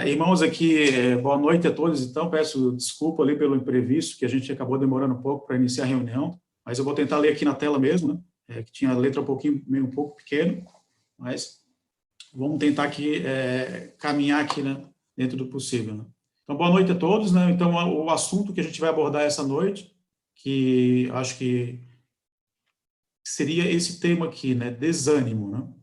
Irmãos aqui, boa noite a todos. Então, peço desculpa ali pelo imprevisto, que a gente acabou demorando um pouco para iniciar a reunião, mas eu vou tentar ler aqui na tela mesmo, né? Que tinha a letra meio um pouco pequeno, mas vamos tentar aqui caminhar aqui, né, dentro do possível. Né? Então, boa noite a todos. Né? Então, o assunto que a gente vai abordar essa noite, que acho que seria esse tema aqui, né? Desânimo, né?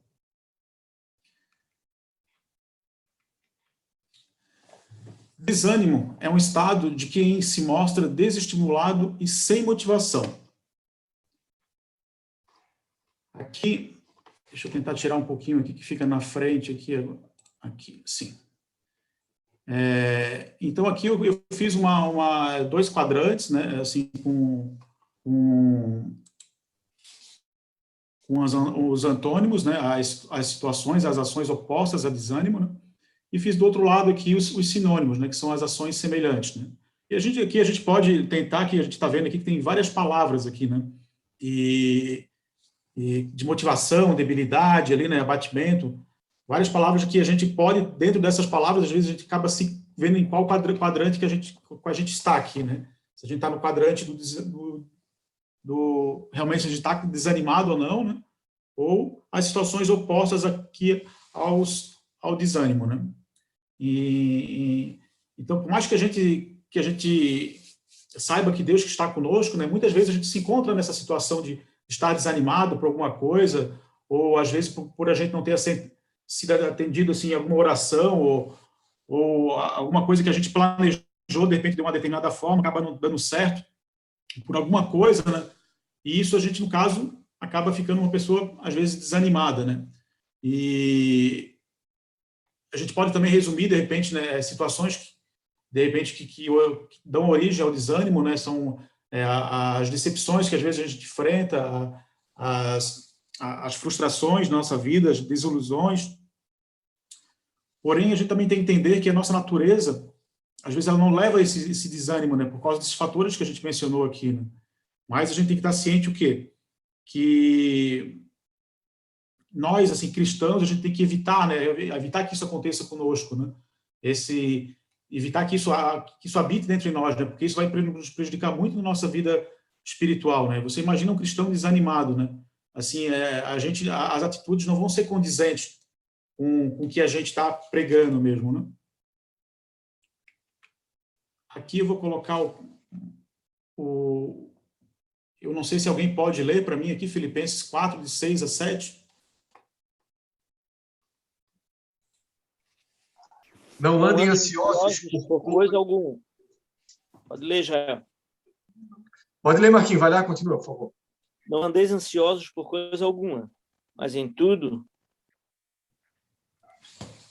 Desânimo é um estado de quem se mostra desestimulado e sem motivação. Aqui, deixa eu tentar tirar um pouquinho aqui, que fica na frente, aqui sim. Então, aqui eu fiz dois quadrantes, né, assim, com os antônimos, né, as situações, as ações opostas a desânimo, né, e fiz do outro lado aqui os sinônimos, né, que são as ações semelhantes, né. E aqui a gente pode tentar, que a gente está vendo aqui que tem várias palavras aqui, né, e de motivação, debilidade, ali, né, abatimento, várias palavras que a gente pode, dentro dessas palavras, às vezes a gente acaba se vendo em qual quadrante que a gente está aqui, né. Se a gente está no quadrante realmente a gente está desanimado ou não, né, ou as situações opostas aqui ao desânimo, né. Então, por mais que a gente saiba que Deus que está conosco, né, muitas vezes a gente se encontra nessa situação de estar desanimado por alguma coisa, ou às vezes por a gente não ter sido atendido assim, em alguma oração, ou alguma coisa que a gente planejou, de repente, de uma determinada forma, acaba não dando certo, por alguma coisa, né? E isso a gente, no caso, acaba ficando uma pessoa, às vezes, desanimada, né? E a gente pode também resumir, de repente, né, situações de repente, que dão origem ao desânimo, né? São as decepções que às vezes a gente enfrenta, as frustrações da nossa vida, as desilusões. Porém, a gente também tem que entender que a nossa natureza, às vezes, ela não leva esse desânimo, né? Por causa desses fatores que a gente mencionou aqui, né? Mas a gente tem que estar ciente o quê? Que nós, assim, cristãos, a gente tem que evitar, né? Evitar que isso aconteça conosco, né? Evitar que isso habite dentro de nós, né? Porque isso vai nos prejudicar muito na nossa vida espiritual, né? Você imagina um cristão desanimado, né? Assim, as atitudes não vão ser condizentes com o que a gente está pregando mesmo, né? Aqui eu vou colocar eu não sei se alguém pode ler para mim aqui, Filipenses 4, de 6 a 7. Não andem ansiosos por coisa alguma. Pode ler, Jael. Pode ler, Marquinhos. Vai lá, continua, por favor. Não andeis ansiosos por coisa alguma, mas em tudo,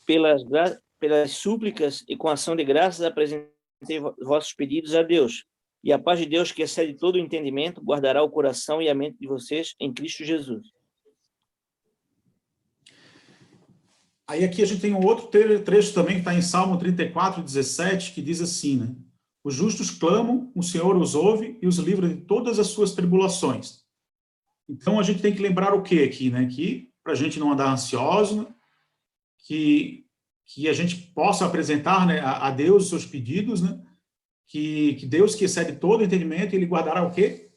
pelas súplicas e com ação de graças, apresentei vossos pedidos a Deus. E a paz de Deus, que excede todo o entendimento, guardará o coração e a mente de vocês em Cristo Jesus. Aí aqui a gente tem um outro trecho também, que está em Salmo 34, 17, que diz assim, né? Os justos clamam, o Senhor os ouve e os livra de todas as suas tribulações. Então, a gente tem que lembrar o que aqui, né? Que, para a gente não andar ansioso, né? que a gente possa apresentar, né, a Deus os seus pedidos, né? Que Deus, que excede todo entendimento, ele guardará o quê?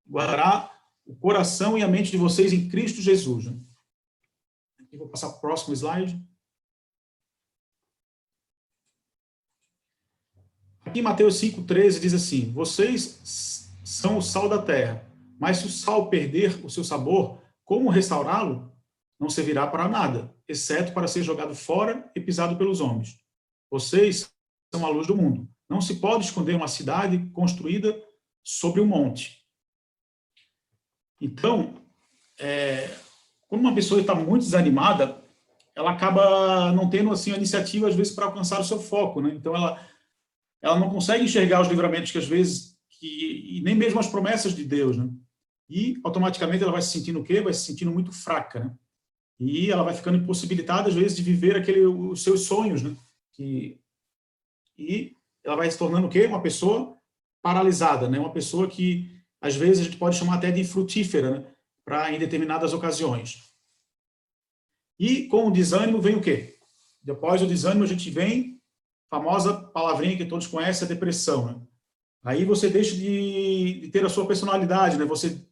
Guardará o coração e a mente de vocês em Cristo Jesus, né? Aqui vou passar para o próximo slide. Aqui em Mateus 5,13 diz assim, vocês são o sal da terra, mas se o sal perder o seu sabor, como restaurá-lo? Não servirá para nada, exceto para ser jogado fora e pisado pelos homens. Vocês são a luz do mundo. Não se pode esconder uma cidade construída sobre um monte. Então, quando uma pessoa está muito desanimada, ela acaba não tendo assim a iniciativa, às vezes, para alcançar o seu foco, né? Então, ela não consegue enxergar os livramentos que, às vezes, e nem mesmo as promessas de Deus, né? E, automaticamente, ela vai se sentindo o quê? Vai se sentindo muito fraca, né? E ela vai ficando impossibilitada, às vezes, de viver os seus sonhos, né? E ela vai se tornando o quê? Uma pessoa paralisada, né? Uma pessoa que, às vezes, a gente pode chamar até de infrutífera, né? Em determinadas ocasiões. E com o desânimo vem o quê? Depois do desânimo, a gente vem, famosa palavrinha que todos conhecem, a depressão, né? Aí você deixa de ter a sua personalidade, né? Você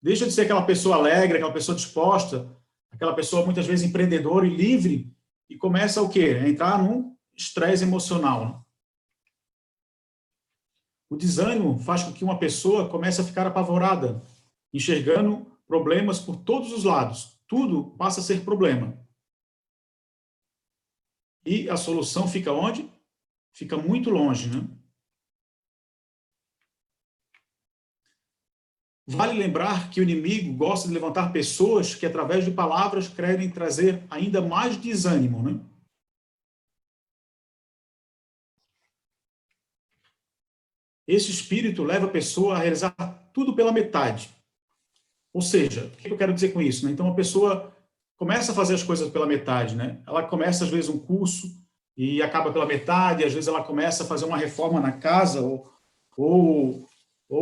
deixa de ser aquela pessoa alegre, aquela pessoa disposta, aquela pessoa muitas vezes empreendedora e livre, e começa o quê? A entrar num estresse emocional, né? O desânimo faz com que uma pessoa comece a ficar apavorada, enxergando problemas por todos os lados. Tudo passa a ser problema. E a solução fica onde? Fica muito longe, né? Vale lembrar que o inimigo gosta de levantar pessoas que, através de palavras, querem trazer ainda mais desânimo, né? Esse espírito leva a pessoa a realizar tudo pela metade. Ou seja, o que eu quero dizer com isso, né? Então, a pessoa começa a fazer as coisas pela metade, né? Ela começa, às vezes, um curso e acaba pela metade, às vezes ela começa a fazer uma reforma na casa ou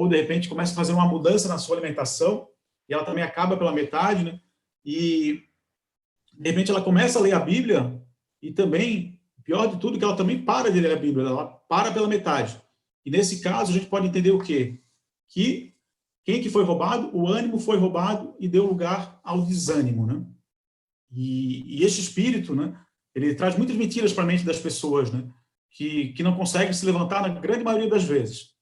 de repente, começa a fazer uma mudança na sua alimentação e ela também acaba pela metade, né? E, de repente, ela começa a ler a Bíblia e também, pior de tudo, que ela também para de ler a Bíblia, ela para pela metade. E, nesse caso, a gente pode entender o quê? Que quem que foi roubado? O ânimo foi roubado e deu lugar ao desânimo, né? E este espírito, né, ele traz muitas mentiras para a mente das pessoas, né, que não conseguem se levantar na grande maioria das vezes.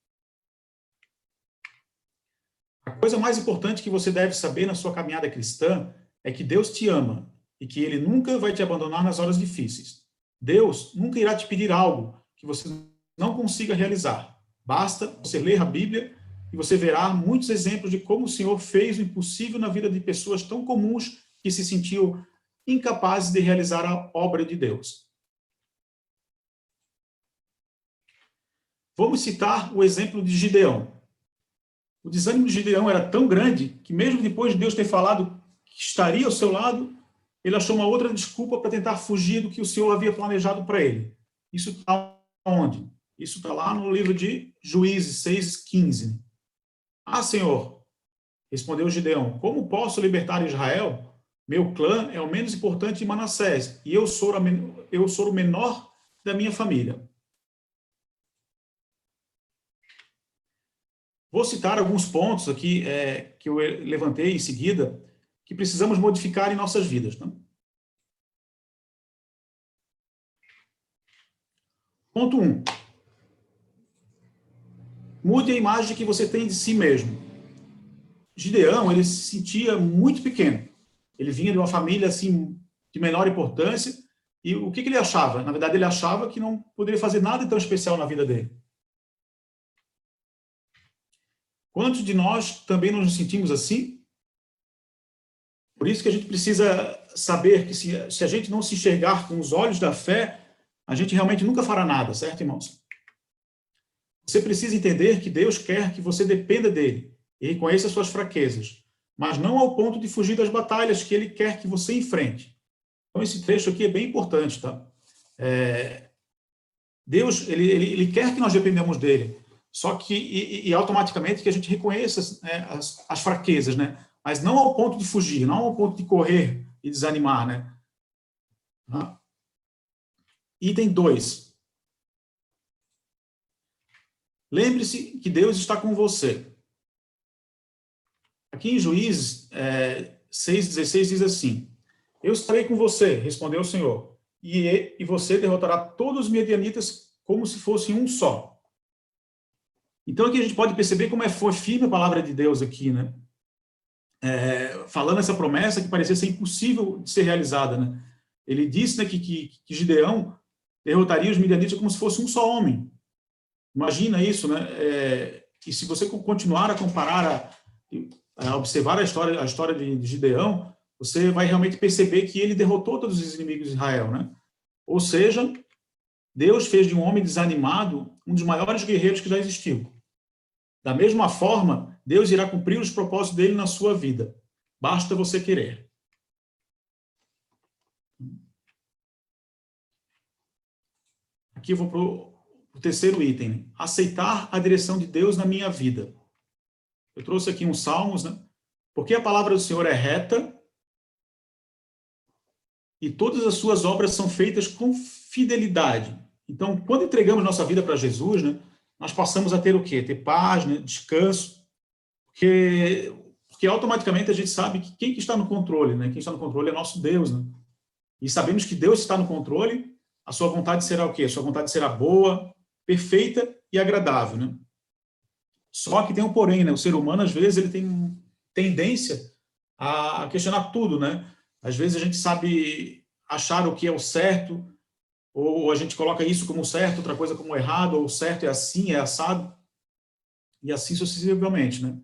A coisa mais importante que você deve saber na sua caminhada cristã é que Deus te ama e que Ele nunca vai te abandonar nas horas difíceis. Deus nunca irá te pedir algo que você não consiga realizar. Basta você ler a Bíblia e você verá muitos exemplos de como o Senhor fez o impossível na vida de pessoas tão comuns que se sentiam incapazes de realizar a obra de Deus. Vamos citar o exemplo de Gideão. O desânimo de Gideão era tão grande que, mesmo depois de Deus ter falado que estaria ao seu lado, ele achou uma outra desculpa para tentar fugir do que o Senhor havia planejado para ele. Isso está onde? Isso está lá no livro de Juízes 6:15. Ah, Senhor, respondeu Gideão, como posso libertar Israel? Meu clã é o menos importante de Manassés, e eu sou o menor da minha família. Vou citar alguns pontos aqui que eu levantei em seguida, que precisamos modificar em nossas vidas. Tá? Ponto 1. Mude a imagem que você tem de si mesmo. Gideão, ele se sentia muito pequeno. Ele vinha de uma família assim de menor importância, e o que ele achava? Na verdade, ele achava que não poderia fazer nada tão especial na vida dele. Quantos de nós também nos sentimos assim? Por isso que a gente precisa saber que se a gente não se enxergar com os olhos da fé, a gente realmente nunca fará nada, certo, irmãos? Você precisa entender que Deus quer que você dependa dele e reconheça suas fraquezas, mas não ao ponto de fugir das batalhas que ele quer que você enfrente. Então, esse trecho aqui é bem importante, tá? Deus, ele quer que nós dependamos dele, só que, e automaticamente, que a gente reconheça, né, as fraquezas, né? Mas não ao ponto de fugir, não ao ponto de correr e desanimar, né? Tá? Item 2. Lembre-se que Deus está com você. Aqui em Juízes 6:16 diz assim, eu estarei com você, respondeu o Senhor, e você derrotará todos os medianitas como se fossem um só. Então aqui a gente pode perceber como foi firme a palavra de Deus aqui, né? Falando essa promessa que parecia ser impossível de ser realizada, né? Ele disse, né, que Gideão derrotaria os midianitas como se fosse um só homem. Imagina isso, né? E se você continuar a comparar, a observar a história de Gideão, você vai realmente perceber que ele derrotou todos os inimigos de Israel, né? Ou seja, Deus fez de um homem desanimado um dos maiores guerreiros que já existiu. Da mesma forma, Deus irá cumprir os propósitos dele na sua vida. Basta você querer. Aqui eu vou para o terceiro item. Aceitar a direção de Deus na minha vida. Eu trouxe aqui uns salmos, né? Porque a palavra do Senhor é reta e todas as suas obras são feitas com fidelidade. Então, quando entregamos nossa vida para Jesus, né, nós passamos a ter o quê? Ter paz, né, descanso, porque automaticamente a gente sabe que quem que está no controle, né? Quem está no controle é nosso Deus, né? E sabemos que Deus está no controle, a sua vontade será o quê? A sua vontade será boa, perfeita e agradável, né? Só que tem um porém, né? O ser humano, às vezes, ele tem tendência a questionar tudo, né? Às vezes a gente sabe achar o que é o certo, ou a gente coloca isso como certo, outra coisa como errado, ou certo é assim, é assado, e assim sucessivamente, né?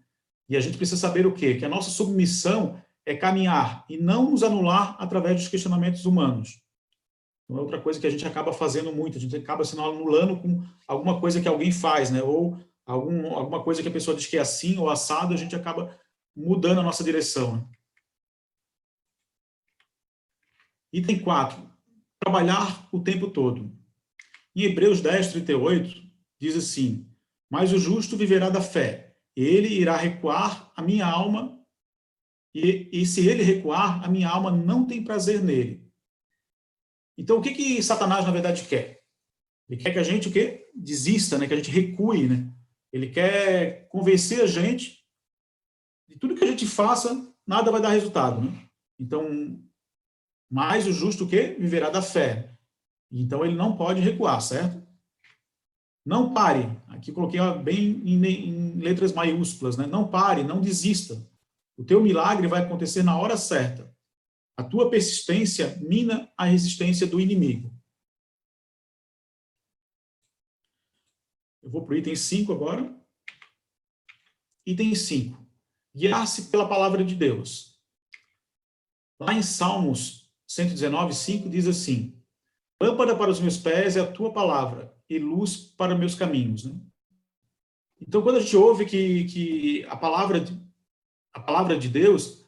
E a gente precisa saber o quê? Que a nossa submissão é caminhar e não nos anular através dos questionamentos humanos. Então, é outra coisa que a gente acaba fazendo muito, a gente acaba se anulando com alguma coisa que alguém faz, né? Ou alguma coisa que a pessoa diz que é assim ou assado, a gente acaba mudando a nossa direção, né? Item 4. Trabalhar o tempo todo. Em Hebreus 10, 38, diz assim: mas o justo viverá da fé. Ele irá recuar a minha alma, e se ele recuar, a minha alma não tem prazer nele. Então, o que Satanás, na verdade, quer? Ele quer que a gente o quê? Desista, né? Que a gente recue, né? Ele quer convencer a gente de tudo que a gente faça, nada vai dar resultado, né? Então, mas o justo o quê? Viverá da fé. Então, ele não pode recuar, certo? Não pare. Aqui coloquei bem em letras maiúsculas, né? Não pare, não desista. O teu milagre vai acontecer na hora certa. A tua persistência mina a resistência do inimigo. Eu vou para o item 5 agora. Item 5. Guiar-se pela palavra de Deus. Lá em Salmos 119, 5, diz assim: lâmpada para os meus pés é a tua palavra, e luz para meus caminhos. Né? Então, quando a gente ouve que a palavra de Deus,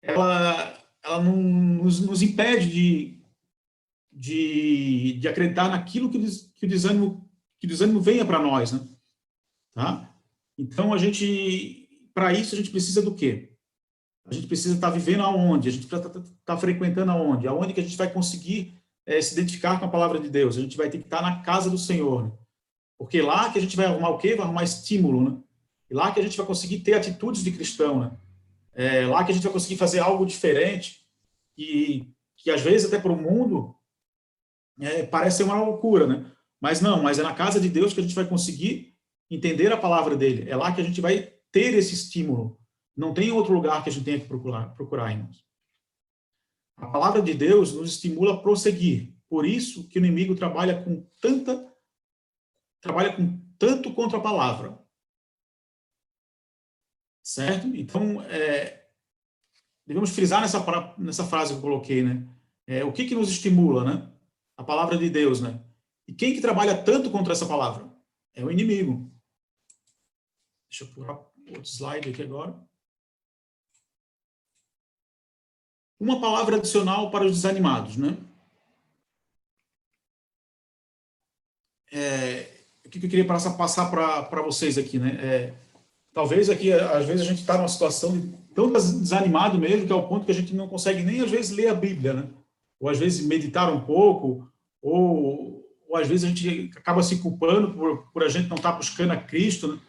ela não nos impede de acreditar naquilo que o desânimo venha para nós, né? Tá? Então, para isso, a gente precisa do quê? A gente precisa estar vivendo aonde? A gente precisa estar frequentando aonde? Aonde que a gente vai conseguir se identificar com a palavra de Deus? A gente vai ter que estar na casa do Senhor, né? Porque lá que a gente vai arrumar o quê? Vai arrumar estímulo, né? E lá que a gente vai conseguir ter atitudes de cristão, né? Lá que a gente vai conseguir fazer algo diferente que às vezes até para o mundo parece ser uma loucura, né? Mas não, mas é na casa de Deus que a gente vai conseguir entender a palavra dele. É lá que a gente vai ter esse estímulo. Não tem outro lugar que a gente tenha que procurar, irmãos. A palavra de Deus nos estimula a prosseguir. Por isso que o inimigo trabalha com tanto contra a palavra. Certo? Então, devemos frisar nessa frase que eu coloquei, né? O que nos estimula, né? A palavra de Deus, né? E quem que trabalha tanto contra essa palavra? É o inimigo. Deixa eu pular outro slide aqui agora. Uma palavra adicional para os desanimados, né? O que eu queria passar para vocês aqui, né? Talvez aqui, às vezes, a gente está numa situação tão desanimado mesmo, que é o ponto que a gente não consegue nem, às vezes, ler a Bíblia, né? Ou, às vezes, meditar um pouco, ou às vezes, a gente acaba se culpando por a gente não estar buscando a Cristo, né?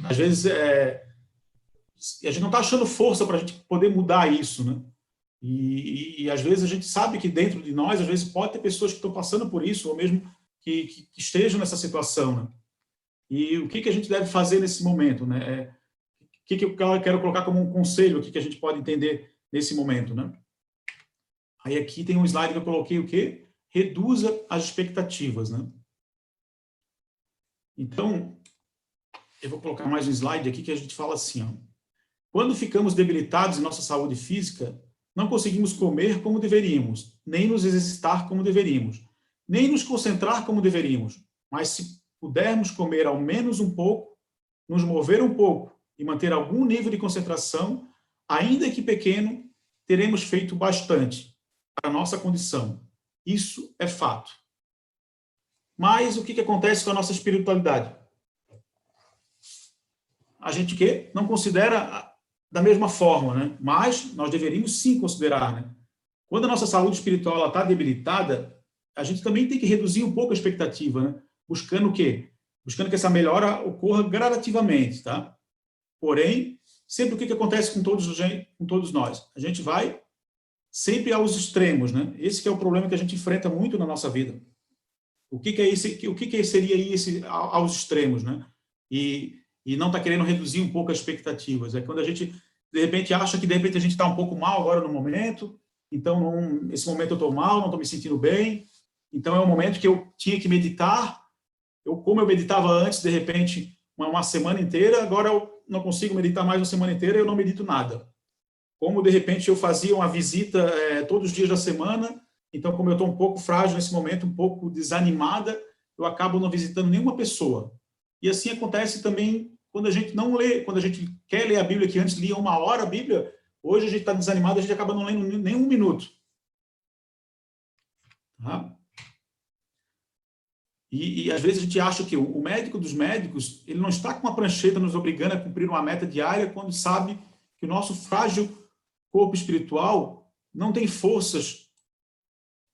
Às vezes, a gente não está achando força para a gente poder mudar isso, né? E, às vezes, a gente sabe que dentro de nós, às vezes, pode ter pessoas que estão passando por isso, ou mesmo que estejam nessa situação, né? E o que a gente deve fazer nesse momento, né? O que eu quero colocar como um conselho aqui que a gente pode entender nesse momento, né? Aí aqui tem um slide que eu coloquei o quê? Reduza as expectativas, né? Então, eu vou colocar mais um slide aqui que a gente fala assim, ó. Quando ficamos debilitados em nossa saúde física, não conseguimos comer como deveríamos, nem nos exercitar como deveríamos, nem nos concentrar como deveríamos. Mas se pudermos comer ao menos um pouco, nos mover um pouco e manter algum nível de concentração, ainda que pequeno, teremos feito bastante para a nossa condição. Isso é fato. Mas o que acontece com a nossa espiritualidade? A gente não considera da mesma forma, né? Mas nós deveríamos sim considerar, né? quando a nossa saúde espiritual está debilitada, a gente também tem que reduzir um pouco a expectativa, né? Buscando o quê? Buscando que essa melhora ocorra gradativamente, tá? Porém, sempre o que acontece com todos nós? A gente vai sempre aos extremos, né? Esse que é o problema que a gente enfrenta muito na nossa vida. O que seria ir aos extremos, né? E não está querendo reduzir um pouco as expectativas. É quando a gente, de repente, acha que, de repente, a gente está um pouco mal agora no momento, então, nesse momento eu estou mal, não estou me sentindo bem, então é um momento que eu tinha que meditar, como eu meditava antes, de repente, uma semana inteira, agora eu não consigo meditar mais uma semana inteira, eu não medito nada. Como, de repente, eu fazia uma visita todos os dias da semana, então, como eu estou um pouco frágil nesse momento, um pouco desanimada, eu acabo não visitando nenhuma pessoa. E assim acontece também quando a gente não lê, quando a gente quer ler a Bíblia, que antes lia 1 hora a Bíblia, hoje a gente está desanimado, a gente acaba não lendo nem 1 minuto. Tá? E às vezes a gente acha que o médico dos médicos, ele não está com uma prancheta nos obrigando a cumprir uma meta diária quando sabe que o nosso frágil corpo espiritual não tem forças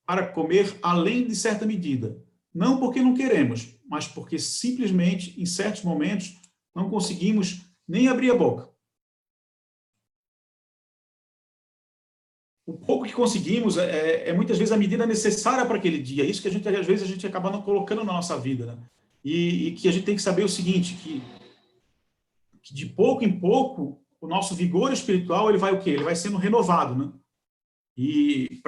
para comer além de certa medida. Não porque não queremos, mas porque simplesmente, em certos momentos, não conseguimos nem abrir a boca. O pouco que conseguimos é muitas vezes a medida necessária para aquele dia. Isso que às vezes a gente acaba não colocando na nossa vida, né? E que a gente tem que saber o seguinte, que de pouco em pouco o nosso vigor espiritual ele vai o quê? Ele vai sendo renovado, né? E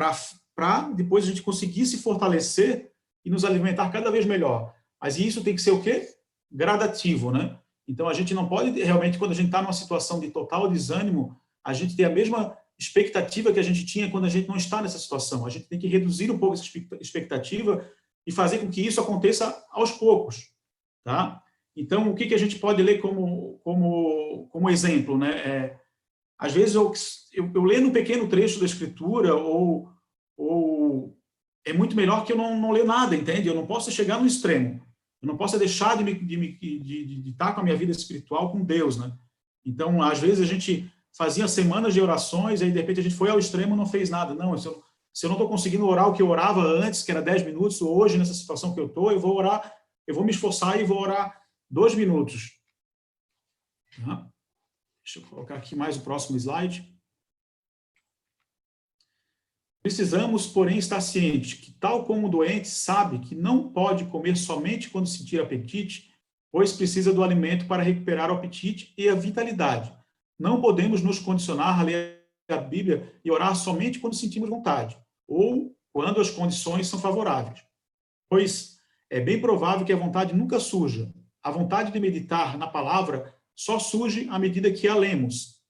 para depois a gente conseguir se fortalecer e nos alimentar cada vez melhor. Mas isso tem que ser o quê? Gradativo, né? Então a gente não pode realmente, quando a gente está numa situação de total desânimo, a gente ter a mesma expectativa que a gente tinha quando a gente não está nessa situação. A gente tem que reduzir um pouco essa expectativa e fazer com que isso aconteça aos poucos, tá? Então, o que a gente pode ler como exemplo, né? Às vezes eu leio um pequeno trecho da Escritura ou é muito melhor que eu não ler nada, entende? Eu não posso chegar no extremo. Eu não posso deixar de estar com a minha vida espiritual com Deus, né? Então, às vezes a gente fazia semanas de orações, aí de repente a gente foi ao extremo e não fez nada. Não, se eu não estou conseguindo orar o que eu orava antes, que era 10 minutos, ou hoje, nessa situação que eu estou, eu vou orar, eu vou me esforçar e vou orar 2 minutos. Tá? Deixa eu colocar aqui mais o próximo slide. Precisamos, porém, estar cientes que, tal como o doente sabe que não pode comer somente quando sentir apetite, pois precisa do alimento para recuperar o apetite e a vitalidade. Não podemos nos condicionar a ler a Bíblia e orar somente quando sentimos vontade, ou quando as condições são favoráveis. Pois é bem provável que a vontade nunca surja. A vontade de meditar na palavra só surge à medida que a lemos.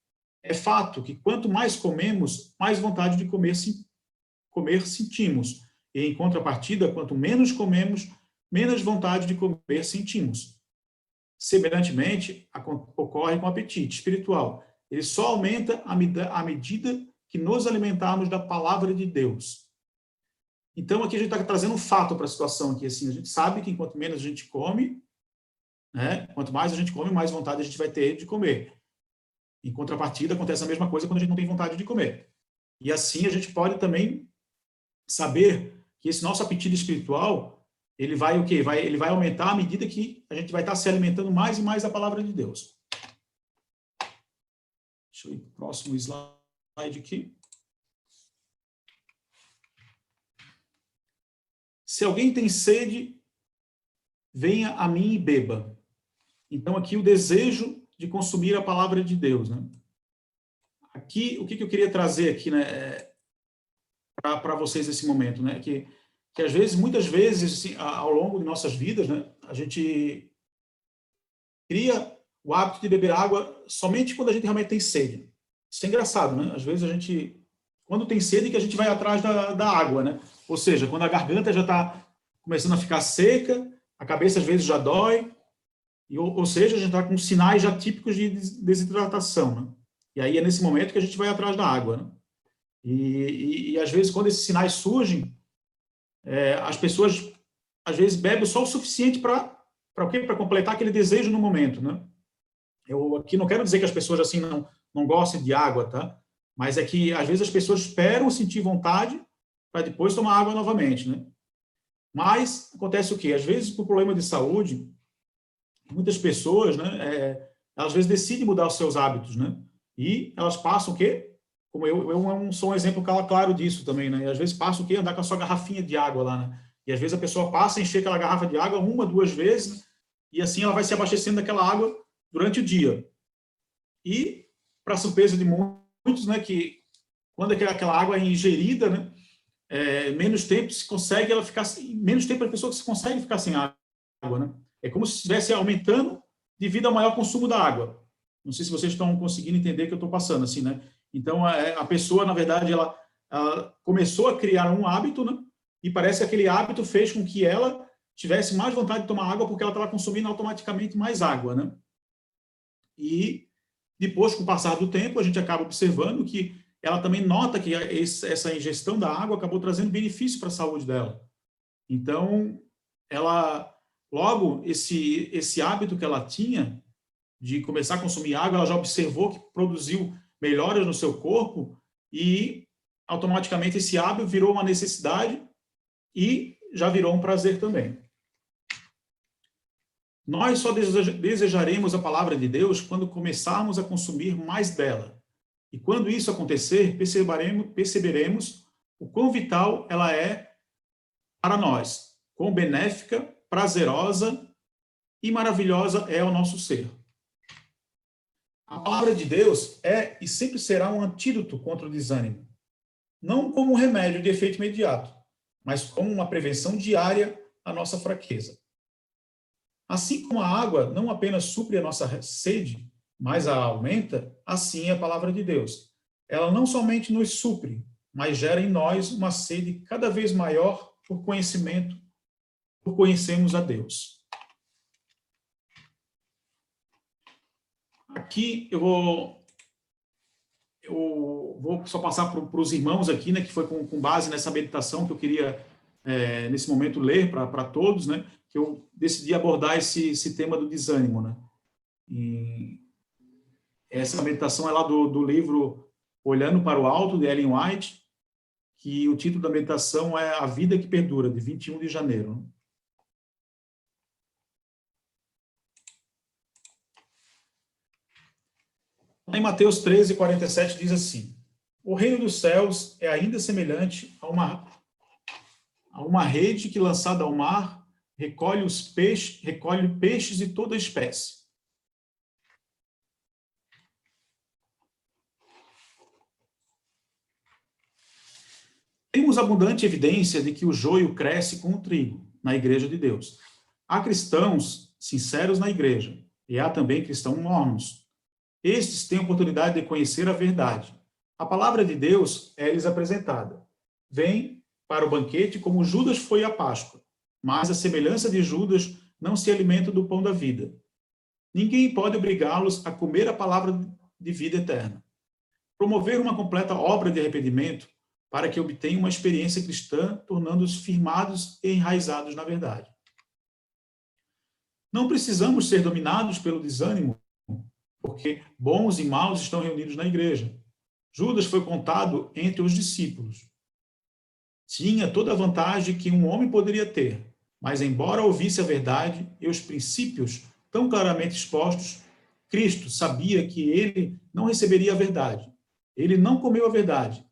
É fato que quanto mais comemos, mais vontade de comer sentimos. E, em contrapartida, quanto menos comemos, menos vontade de comer sentimos. Semelhantemente, ocorre com o apetite espiritual. Ele só aumenta à medida que nos alimentarmos da palavra de Deus. Então, aqui a gente está trazendo um fato para a situação aqui. Assim, a gente sabe que quanto menos a gente come, né, quanto mais a gente come, mais vontade a gente vai ter de comer. Em contrapartida, acontece a mesma coisa quando a gente não tem vontade de comer. E assim a gente pode também saber que esse nosso apetite espiritual, ele vai o quê? Ele vai aumentar à medida que a gente vai estar se alimentando mais e mais da palavra de Deus. Deixa eu ir para o próximo slide aqui. Se alguém tem sede, venha a mim e beba. Então, aqui o desejo de consumir a palavra de Deus, né? Aqui, o que eu queria trazer aqui, né, para vocês nesse momento, né? Que às vezes, muitas vezes, assim, ao longo de nossas vidas, né, a gente cria o hábito de beber água somente quando a gente realmente tem sede. Isso é engraçado, né? Às vezes a gente, quando tem sede, que a gente vai atrás da água, né? Ou seja, quando a garganta já está começando a ficar seca, a cabeça às vezes já dói, ou seja, a gente está com sinais já típicos de desidratação, né? E aí é nesse momento que a gente vai atrás da água, né? E às vezes, quando esses sinais surgem, as pessoas, às vezes, bebem só o suficiente para o quê? Para completar aquele desejo no momento, né? Eu aqui não quero dizer que as pessoas assim não gostem de água, tá? Mas é que, às vezes, as pessoas esperam sentir vontade para depois tomar água novamente, né? Mas acontece o quê? Às vezes, por problema de saúde, muitas pessoas, né, elas, às vezes, decidem mudar os seus hábitos, né? E elas passam o quê? Como eu sou um exemplo claro disso também, né? E às vezes passam o quê? Andar com a sua garrafinha de água lá, né? E às vezes a pessoa passa a encher aquela garrafa de água 1, 2 vezes, né? E assim ela vai se abastecendo daquela água durante o dia. E, para surpresa de muitos, né, que quando aquela água é ingerida, né, menos tempo se consegue ela ficar, menos tempo a pessoa se consegue ficar sem água, né? É como se estivesse aumentando devido ao maior consumo da água. Não sei se vocês estão conseguindo entender o que eu estou passando, assim, né? Então, a pessoa, na verdade, ela começou a criar um hábito, né? E parece que aquele hábito fez com que ela tivesse mais vontade de tomar água porque ela estava consumindo automaticamente mais água, né? E depois, com o passar do tempo, a gente acaba observando que ela também nota que essa ingestão da água acabou trazendo benefício para a saúde dela. Então, ela, logo, esse hábito que ela tinha de começar a consumir água, ela já observou que produziu melhoras no seu corpo e, automaticamente, esse hábito virou uma necessidade e já virou um prazer também. Nós só desejaremos a palavra de Deus quando começarmos a consumir mais dela. E quando isso acontecer, perceberemos o quão vital ela é para nós, quão benéfica, prazerosa e maravilhosa é o nosso ser. A palavra de Deus é e sempre será um antídoto contra o desânimo. Não como um remédio de efeito imediato, mas como uma prevenção diária à nossa fraqueza. Assim como a água não apenas supre a nossa sede, mas a aumenta, assim é a palavra de Deus. Ela não somente nos supre, mas gera em nós uma sede cada vez maior por conhecimento, por conhecermos a Deus. Aqui eu vou só passar para os irmãos aqui, né, que foi com base nessa meditação que eu queria, nesse momento, ler para todos, né, que eu decidi abordar esse tema do desânimo, né. E essa meditação é lá do livro Olhando para o Alto, de Ellen White, que o título da meditação é A Vida que Perdura, de 21 de janeiro. Né? Em Mateus 13, 47, diz assim: o reino dos céus é ainda semelhante a uma rede que, lançada ao mar, recolhe peixes de toda espécie. Temos abundante evidência de que o joio cresce com o trigo na igreja de Deus. Há cristãos sinceros na igreja, e há também cristãos mornos. Estes têm a oportunidade de conhecer a verdade. A palavra de Deus é-lhes apresentada. Vem para o banquete como Judas foi à Páscoa, mas a semelhança de Judas não se alimenta do pão da vida. Ninguém pode obrigá-los a comer a palavra de vida eterna. Promover uma completa obra de arrependimento para que obtenham uma experiência cristã, tornando-os firmados e enraizados na verdade. Não precisamos ser dominados pelo desânimo, porque bons e maus estão reunidos na igreja. Judas foi contado entre os discípulos. Tinha toda a vantagem que um homem poderia ter, mas embora ouvisse a verdade e os princípios tão claramente expostos, Cristo sabia que ele não receberia a verdade. Ele não comeu a verdade.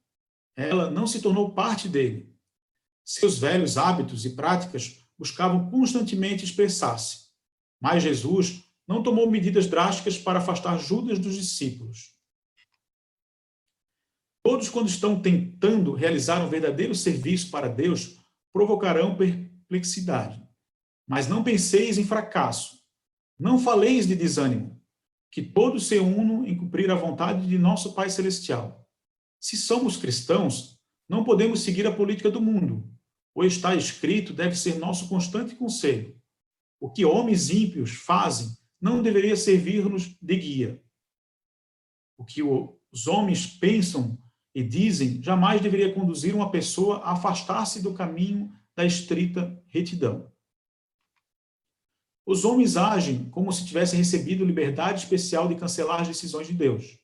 Ela não se tornou parte dele. Seus velhos hábitos e práticas buscavam constantemente expressar-se. Mas Jesus não tomou medidas drásticas para afastar Judas dos discípulos. Todos, quando estão tentando realizar um verdadeiro serviço para Deus, provocarão perplexidade. Mas não penseis em fracasso. Não faleis de desânimo. Que todos se unam em cumprir a vontade de nosso Pai Celestial. Se somos cristãos, não podemos seguir a política do mundo. O está escrito deve ser nosso constante conselho. O que homens ímpios fazem não deveria servir-nos de guia. O que os homens pensam e dizem jamais deveria conduzir uma pessoa a afastar-se do caminho da estrita retidão. Os homens agem como se tivessem recebido liberdade especial de cancelar as decisões de Deus.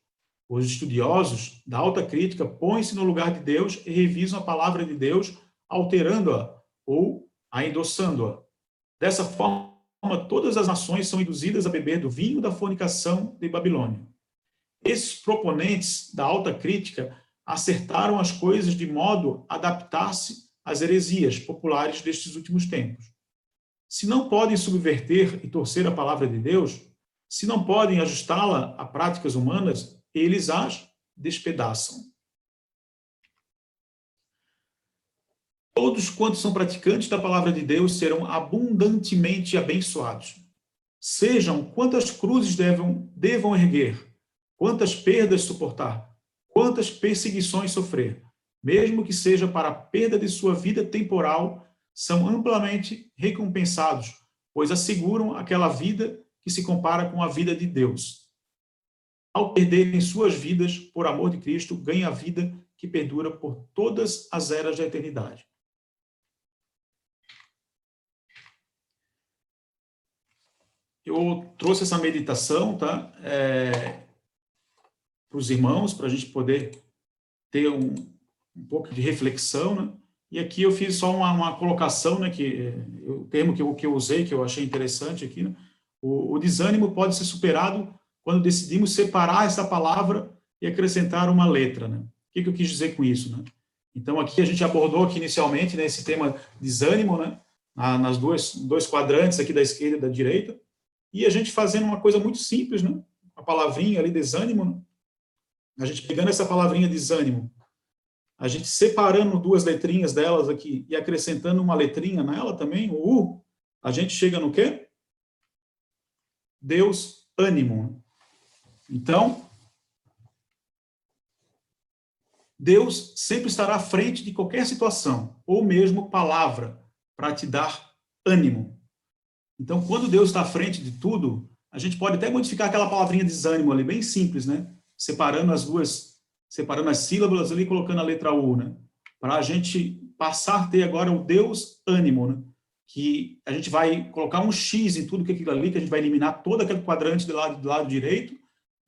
Os estudiosos da alta crítica põem-se no lugar de Deus e revisam a palavra de Deus, alterando-a ou a endossando-a. Dessa forma, todas as nações são induzidas a beber do vinho da fornicação de Babilônia. Esses proponentes da alta crítica acertaram as coisas de modo a adaptar-se às heresias populares destes últimos tempos. Se não podem subverter e torcer a palavra de Deus, se não podem ajustá-la a práticas humanas, eles as despedaçam. Todos quantos são praticantes da palavra de Deus serão abundantemente abençoados. Sejam quantas cruzes devam erguer, quantas perdas suportar, quantas perseguições sofrer, mesmo que seja para a perda de sua vida temporal, são amplamente recompensados, pois asseguram aquela vida que se compara com a vida de Deus. Ao perderem suas vidas por amor de Cristo, ganham a vida que perdura por todas as eras da eternidade. Eu trouxe essa meditação, tá? Para os irmãos, para a gente poder ter um pouco de reflexão, né? E aqui eu fiz só uma colocação, né? O termo que eu usei, que eu achei interessante aqui, né? O desânimo pode ser superado quando decidimos separar essa palavra e acrescentar uma letra, né? O que eu quis dizer com isso, né? Então, aqui a gente abordou aqui inicialmente, né, esse tema desânimo, né? Nas dois quadrantes aqui da esquerda e da direita, e a gente fazendo uma coisa muito simples, né? A palavrinha ali, desânimo, né? A gente pegando essa palavrinha desânimo, a gente separando duas letrinhas delas aqui e acrescentando uma letrinha nela também, o U, a gente chega no quê? Deus, ânimo. Então, Deus sempre estará à frente de qualquer situação, ou mesmo palavra, para te dar ânimo. Então, quando Deus está à frente de tudo, a gente pode até modificar aquela palavrinha desânimo ali, bem simples, né? Separando as sílabas ali, colocando a letra U, né? Para a gente passar a ter agora o Deus ânimo, né? Que a gente vai colocar um X em tudo que aquilo ali, que a gente vai eliminar todo aquele quadrante do lado direito,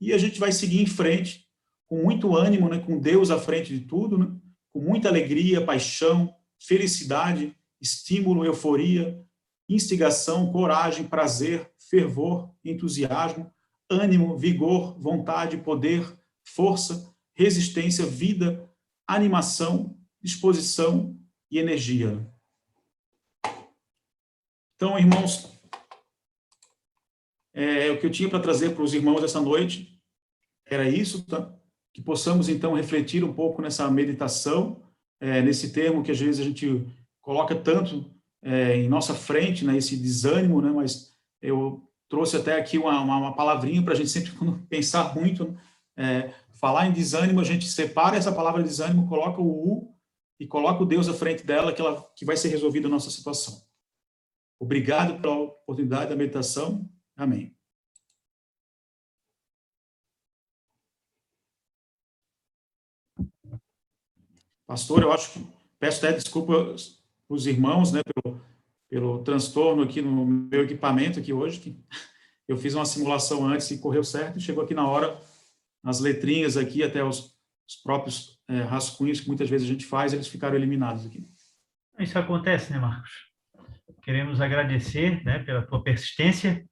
e a gente vai seguir em frente com muito ânimo, né? Com Deus à frente de tudo, né? Com muita alegria, paixão, felicidade, estímulo, euforia, instigação, coragem, prazer, fervor, entusiasmo, ânimo, vigor, vontade, poder, força, resistência, vida, animação, disposição e energia. Então, irmãos, o que eu tinha para trazer para os irmãos essa noite era isso, tá? Que possamos, então, refletir um pouco nessa meditação, nesse termo que às vezes a gente coloca tanto em nossa frente, né, esse desânimo, né, mas eu trouxe até aqui uma palavrinha para a gente sempre pensar muito, né, falar em desânimo, a gente separa essa palavra desânimo, coloca o U e coloca o Deus à frente dela, que vai ser resolvida a nossa situação. Obrigado pela oportunidade da meditação. Amém. Pastor, eu acho que peço até desculpa os irmãos, né, pelo transtorno aqui no meu equipamento aqui hoje, que eu fiz uma simulação antes e correu certo, e chegou aqui na hora, as letrinhas aqui, até os próprios rascunhos que muitas vezes a gente faz, eles ficaram eliminados aqui. Isso acontece, né, Marcos? Queremos agradecer, né, pela tua persistência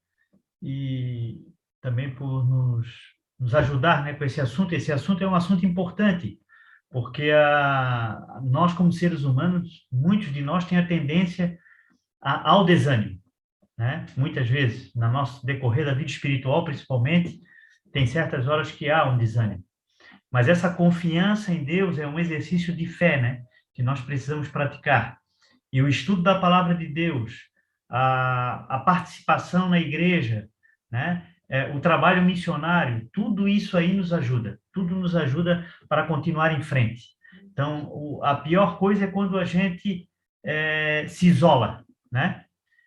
e também por nos ajudar, né, com esse assunto. Esse assunto é um assunto importante, porque nós, como seres humanos, muitos de nós têm a tendência ao desânimo, né? Muitas vezes, no nosso decorrer da vida espiritual, principalmente, tem certas horas que há um desânimo. Mas essa confiança em Deus é um exercício de fé, né? Que nós precisamos praticar. E o estudo da palavra de Deus, a participação na igreja, né? O trabalho missionário, tudo isso aí nos ajuda. Tudo nos ajuda para continuar em frente. Então, a pior coisa é quando a gente se isola, né?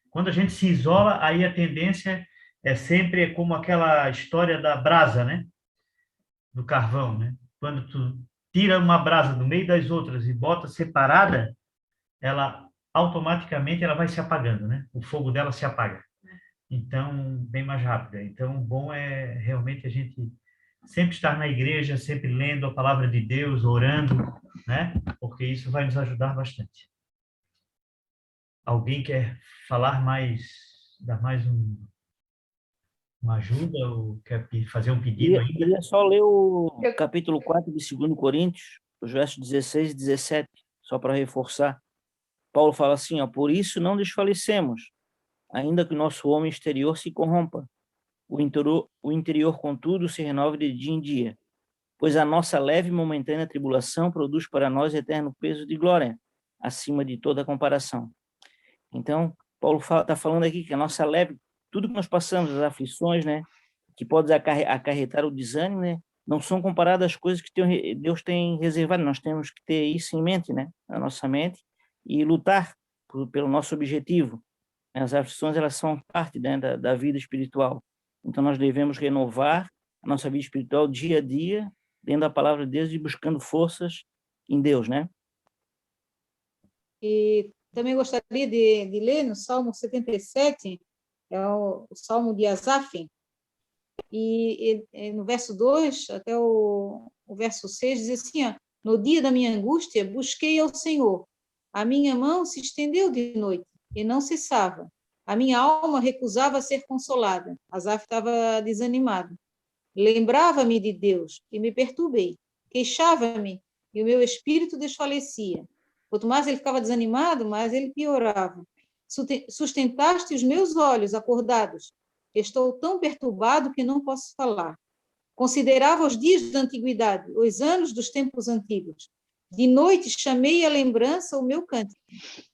Quando a gente se isola, aí a tendência é sempre como aquela história da brasa, né? Do carvão, né? Quando tu tira uma brasa do meio das outras e bota separada, ela automaticamente ela vai se apagando, né? O fogo dela se apaga. Então, bem mais rápida. Então, o bom é realmente a gente sempre estar na igreja, sempre lendo a palavra de Deus, orando, né? Porque isso vai nos ajudar bastante. Alguém quer falar mais, dar mais uma ajuda ou quer fazer um pedido ainda? Queria só ler o capítulo 4 de 2 Coríntios, os versos 16 e 17, só para reforçar. Paulo fala assim, ó, por isso não desfalecemos, ainda que o nosso homem exterior se corrompa. O interior, contudo, se renova de dia em dia, pois a nossa leve e momentânea tribulação produz para nós eterno peso de glória, acima de toda comparação. Então, Paulo está falando aqui que a nossa leve, tudo que nós passamos, as aflições, né, que pode acarretar o desânimo, né, não são comparadas às coisas que Deus tem reservado. Nós temos que ter isso em mente, né, na nossa mente, e lutar pelo nosso objetivo. As aflições, elas são parte, né, da vida espiritual. Então, nós devemos renovar a nossa vida espiritual dia a dia, lendo a palavra de Deus e buscando forças em Deus, né? E também gostaria de ler no Salmo 77, é o Salmo de Asaf, e no verso 2 até o verso 6 diz assim, ó, no dia da minha angústia busquei ao Senhor, a minha mão se estendeu de noite e não cessava, a minha alma recusava ser consolada. Asaf estava desanimado. Lembrava-me de Deus e me perturbei, queixava-me e o meu espírito desfalecia. Quanto mais ele ficava desanimado, mais ele piorava. Sustentaste os meus olhos acordados. Estou tão perturbado que não posso falar. Considerava os dias da antiguidade, os anos dos tempos antigos. De noite chamei à lembrança o meu cântico.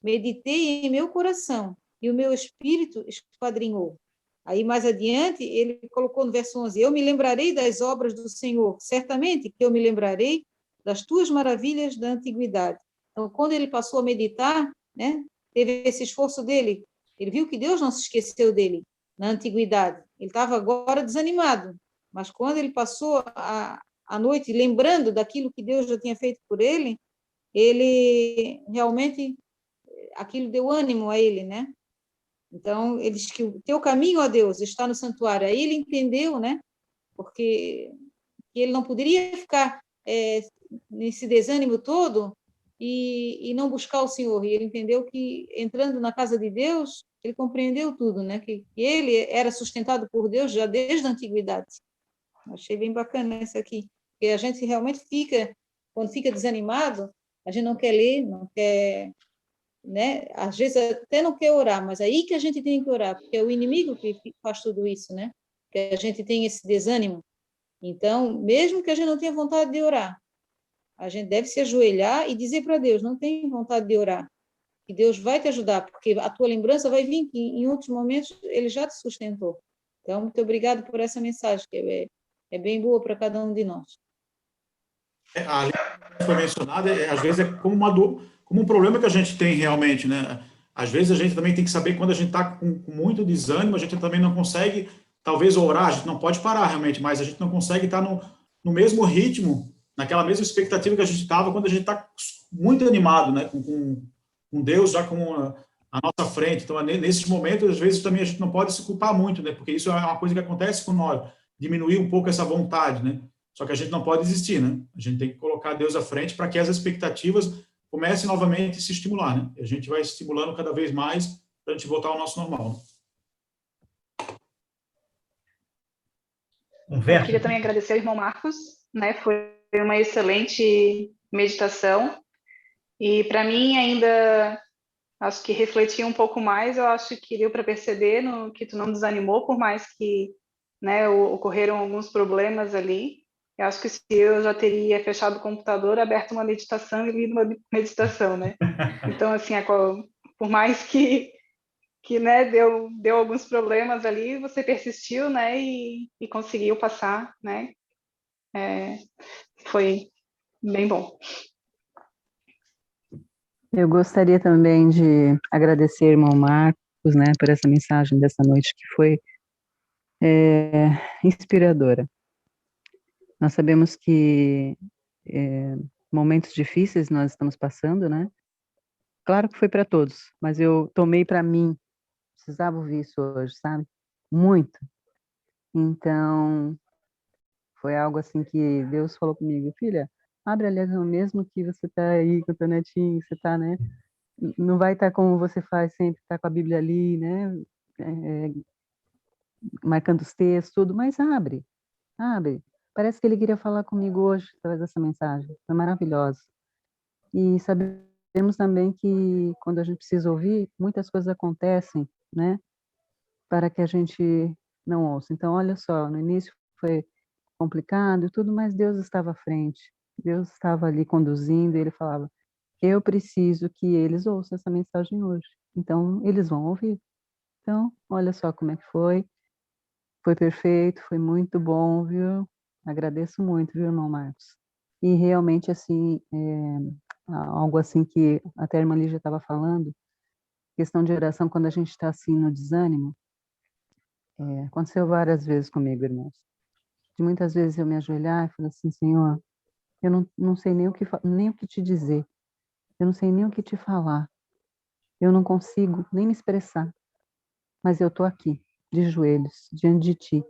Meditei em meu coração e o meu espírito esquadrinhou. Aí, mais adiante, ele colocou no verso 11, eu me lembrarei das obras do Senhor, certamente que eu me lembrarei das tuas maravilhas da antiguidade. Então, quando ele passou a meditar, né, teve esse esforço dele, ele viu que Deus não se esqueceu dele na antiguidade. Ele estava agora desanimado, mas quando ele passou a noite lembrando daquilo que Deus já tinha feito por ele realmente, aquilo deu ânimo a ele, né? Então, ele diz que o teu caminho, ó Deus, está no santuário. Aí ele entendeu, né? Porque ele não poderia ficar nesse desânimo todo e não buscar o Senhor. E ele entendeu que, entrando na casa de Deus, ele compreendeu tudo, né? Que ele era sustentado por Deus já desde a antiguidade. Achei bem bacana isso aqui. Porque a gente realmente fica, quando fica desanimado, a gente não quer ler, não quer, né? Às vezes até não quer orar, mas aí que a gente tem que orar, porque é o inimigo que faz tudo isso, né? Que a gente tem esse desânimo. Então, mesmo que a gente não tenha vontade de orar, a gente deve se ajoelhar e dizer para Deus, não tenho vontade de orar, que Deus vai te ajudar, porque a tua lembrança vai vir que em outros momentos ele já te sustentou. Então, muito obrigado por essa mensagem, que é bem boa para cada um de nós. A que foi mencionada, às vezes é como uma dor, como um problema que a gente tem realmente, né? Às vezes a gente também tem que saber quando a gente está com muito desânimo, a gente também não consegue, talvez orar, a gente não pode parar realmente, mas a gente não consegue estar no mesmo ritmo, naquela mesma expectativa que a gente estava quando a gente está muito animado, né? Com Deus já com a nossa frente. Então, nesses momentos, às vezes também a gente não pode se culpar muito, né? Porque isso é uma coisa que acontece com nós, diminuir um pouco essa vontade, né? Só que a gente não pode desistir, né? A gente tem que colocar Deus à frente para que as expectativas comecem novamente a se estimular, né? A gente vai estimulando cada vez mais para a gente voltar ao nosso normal. Um verso. Eu queria também agradecer ao irmão Marcos, né? Foi uma excelente meditação. E para mim ainda acho que refletir um pouco mais, eu acho que deu para perceber que tu não desanimou, por mais que, né, ocorreram alguns problemas ali. Eu acho que se eu já teria fechado o computador, aberto uma meditação e lido uma meditação, né? Então, assim, por mais que né, deu alguns problemas ali, você persistiu, né, e conseguiu passar, né? Foi bem bom. Eu gostaria também de agradecer, irmão Marcos, né, por essa mensagem dessa noite que foi inspiradora. Nós sabemos que momentos difíceis nós estamos passando, né? Claro que foi para todos, mas eu tomei para mim, precisava ouvir isso hoje, sabe? Muito. Então, foi algo assim que Deus falou comigo, filha, abre ali mesmo que você tá aí com o teu netinho, você tá, né? Não vai estar como você faz sempre, tá com a Bíblia ali, né? É, marcando os textos, tudo, mas abre. Parece que ele queria falar comigo hoje, através dessa mensagem. Foi maravilhosa. E sabemos também que quando a gente precisa ouvir, muitas coisas acontecem, né? Para que a gente não ouça. Então, olha só, no início foi complicado e tudo, mas Deus estava à frente. Deus estava ali conduzindo e ele falava, eu preciso que eles ouçam essa mensagem hoje. Então, eles vão ouvir. Então, olha só como é que foi. Foi perfeito, foi muito bom, viu? Agradeço muito, viu, irmão Marcos? E realmente, assim, algo assim que até a irmã Lígia estava falando, questão de oração, quando a gente está assim no desânimo, aconteceu várias vezes comigo, irmãos. De muitas vezes eu me ajoelhar e falar assim, Senhor, eu não sei nem o que te dizer, eu não sei nem o que te falar, eu não consigo nem me expressar, mas eu estou aqui, de joelhos, diante de ti,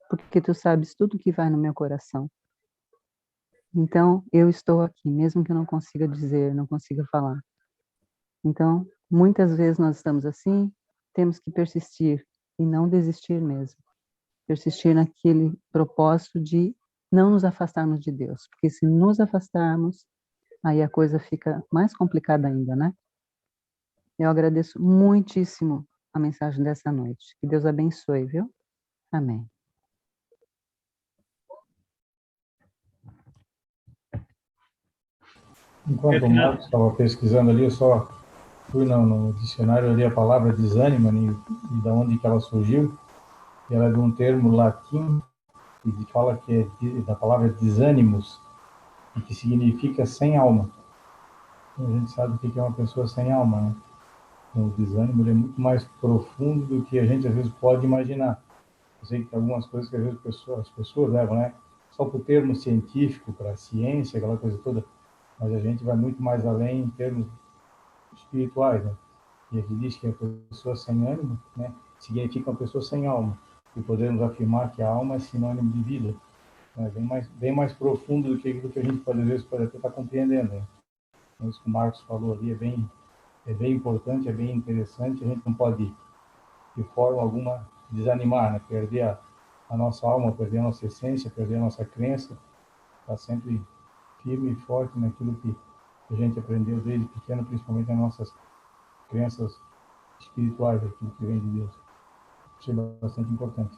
porque tu sabes tudo que vai no meu coração. Então, eu estou aqui, mesmo que eu não consiga dizer, não consiga falar. Então, muitas vezes nós estamos assim, temos que persistir e não desistir mesmo. Persistir naquele propósito de não nos afastarmos de Deus, porque se nos afastarmos, aí a coisa fica mais complicada ainda, né? Eu agradeço muitíssimo a mensagem dessa noite. Que Deus abençoe, viu? Amém. Enquanto o Marcos estava pesquisando ali, eu só fui no dicionário ali a palavra desânimo e da onde que ela surgiu. E ela é de um termo latim que fala que é da palavra desânimos e que significa sem alma. Então, a gente sabe o que é uma pessoa sem alma, né? Então, o desânimo ele é muito mais profundo do que a gente às vezes pode imaginar. Eu sei que tem algumas coisas que às vezes as pessoas levam, né? Só para o termo científico, para a ciência, aquela coisa toda, mas a gente vai muito mais além em termos espirituais, né? E aqui diz que a pessoa sem ânimo, né, significa uma pessoa sem alma. E podemos afirmar que a alma é sinônimo de vida. É bem mais profundo do que aquilo que a gente pode, às vezes, pode até estar compreendendo, né? Então, isso que o Marcos falou ali é bem importante, é bem interessante. A gente não pode, de forma alguma, desanimar, né? Perder a nossa alma, perder a nossa essência, perder a nossa crença. Estar sempre firme e forte naquilo que a gente aprendeu desde pequeno, principalmente nas nossas crenças espirituais, aquilo que vem de Deus. Achei bastante importante.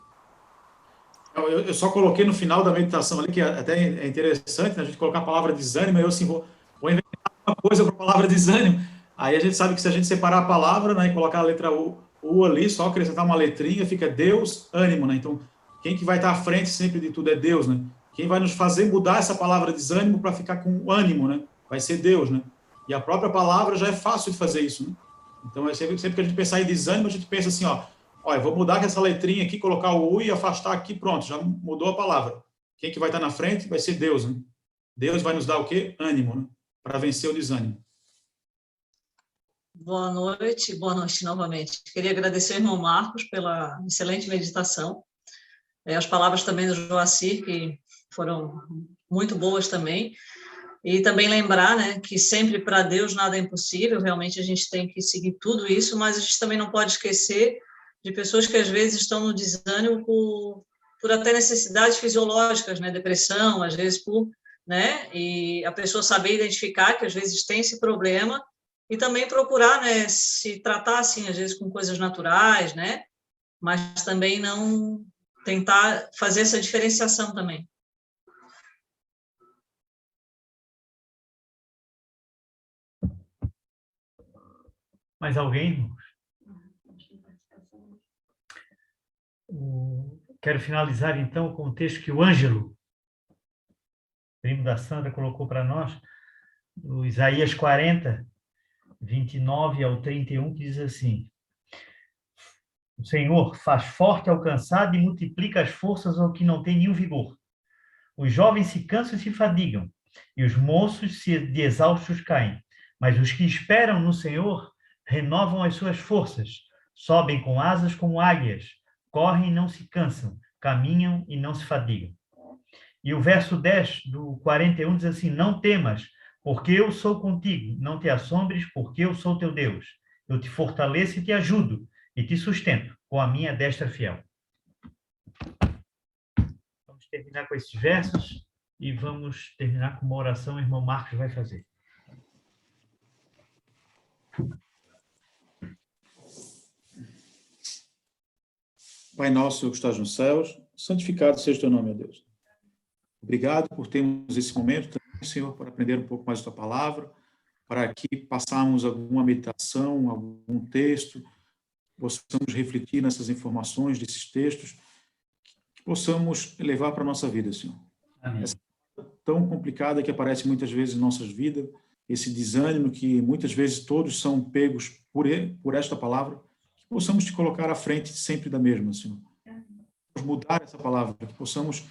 Eu só coloquei no final da meditação ali, que até é interessante, né, a gente colocar a palavra desânimo, eu assim, vou inventar uma coisa para a palavra desânimo. Aí a gente sabe que se a gente separar a palavra, né, e colocar a letra U ali, só acrescentar uma letrinha, fica Deus, ânimo, né? Então, quem que vai estar à frente sempre de tudo é Deus, né? Quem vai nos fazer mudar essa palavra desânimo para ficar com ânimo, né? Vai ser Deus, né? E a própria palavra já é fácil de fazer isso, né? Então, sempre que a gente pensar em desânimo, a gente pensa assim, ó, eu vou mudar essa letrinha aqui, colocar o U e afastar aqui, pronto, já mudou a palavra. Quem que vai estar na frente vai ser Deus, né? Deus vai nos dar o quê? Ânimo, né? Para vencer o desânimo. Boa noite novamente. Queria agradecer ao irmão Marcos pela excelente meditação. As palavras também do Joacir, que foram muito boas também. E também lembrar, né, que sempre para Deus nada é impossível, realmente a gente tem que seguir tudo isso, mas a gente também não pode esquecer de pessoas que às vezes estão no desânimo por até necessidades fisiológicas, né, depressão, às vezes né, e a pessoa saber identificar que às vezes tem esse problema e também procurar, né, se tratar assim, às vezes com coisas naturais, né, mas também não tentar fazer essa diferenciação também. Mais alguém? Quero finalizar, então, com o texto que o Ângelo, primo da Sandra, colocou para nós, do Isaías 40, 29 ao 31, que diz assim: o Senhor faz forte ao cansado e multiplica as forças ao que não tem nenhum vigor. Os jovens se cansam e se fadigam, e os moços de exaustos caem. Mas os que esperam no Senhor renovam as suas forças, sobem com asas como águias, correm e não se cansam, caminham e não se fadigam. E o verso 10 do 41 diz assim, não temas, porque eu sou contigo, não te assombres, porque eu sou teu Deus. Eu te fortaleço e te ajudo, e te sustento com a minha destra fiel. Vamos terminar com esses versos e vamos terminar com uma oração, o irmão Marcos vai fazer. Pai nosso que estás nos céus, santificado seja o teu nome, ó Deus. Obrigado por termos esse momento também, Senhor, para aprender um pouco mais da tua palavra, para aqui passarmos alguma meditação, algum texto, possamos refletir nessas informações desses textos, que possamos levar para a nossa vida, Senhor. Amém. Essa coisa tão complicada que aparece muitas vezes em nossas vidas, esse desânimo que muitas vezes todos são pegos por esta palavra, que possamos te colocar à frente sempre da mesma, Senhor. Mudar essa palavra, que possamos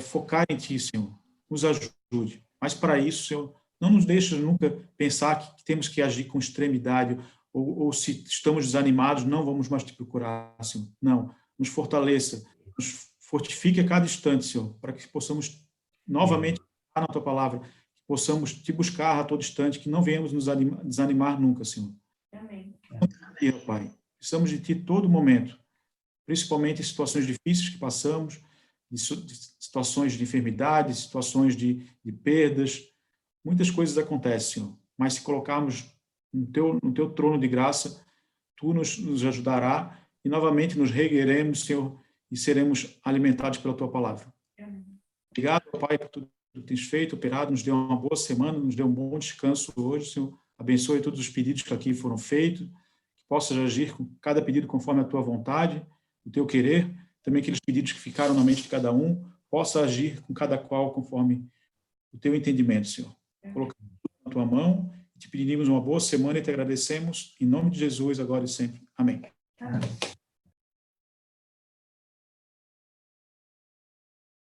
focar em Ti, Senhor. Nos ajude. Mas para isso, Senhor, não nos deixe nunca pensar que temos que agir com extremidade ou se estamos desanimados, não vamos mais te procurar, Senhor. Não. Nos fortaleça, nos fortifique a cada instante, Senhor, para que possamos novamente na Tua palavra, que possamos Te buscar a todo instante, que não venhamos nos desanimar nunca, Senhor. Amém. Pai, precisamos de Ti todo momento, principalmente em situações difíceis que passamos, de situações de enfermidade, situações de perdas, muitas coisas acontecem, Senhor, mas se colocarmos no teu trono de graça, Tu nos ajudará e novamente nos reergueremos, Senhor, e seremos alimentados pela Tua palavra. Obrigado, Pai, por tudo que tens feito, operado, nos deu uma boa semana, nos deu um bom descanso hoje, Senhor. Abençoe todos os pedidos que aqui foram feitos, que possas agir com cada pedido conforme a Tua vontade, o Teu querer, também aqueles pedidos que ficaram na mente de cada um, possa agir com cada qual conforme o Teu entendimento, Senhor. Colocamos tudo na Tua mão, te pedimos uma boa semana e te agradecemos, em nome de Jesus, agora e sempre. Amém. Amém.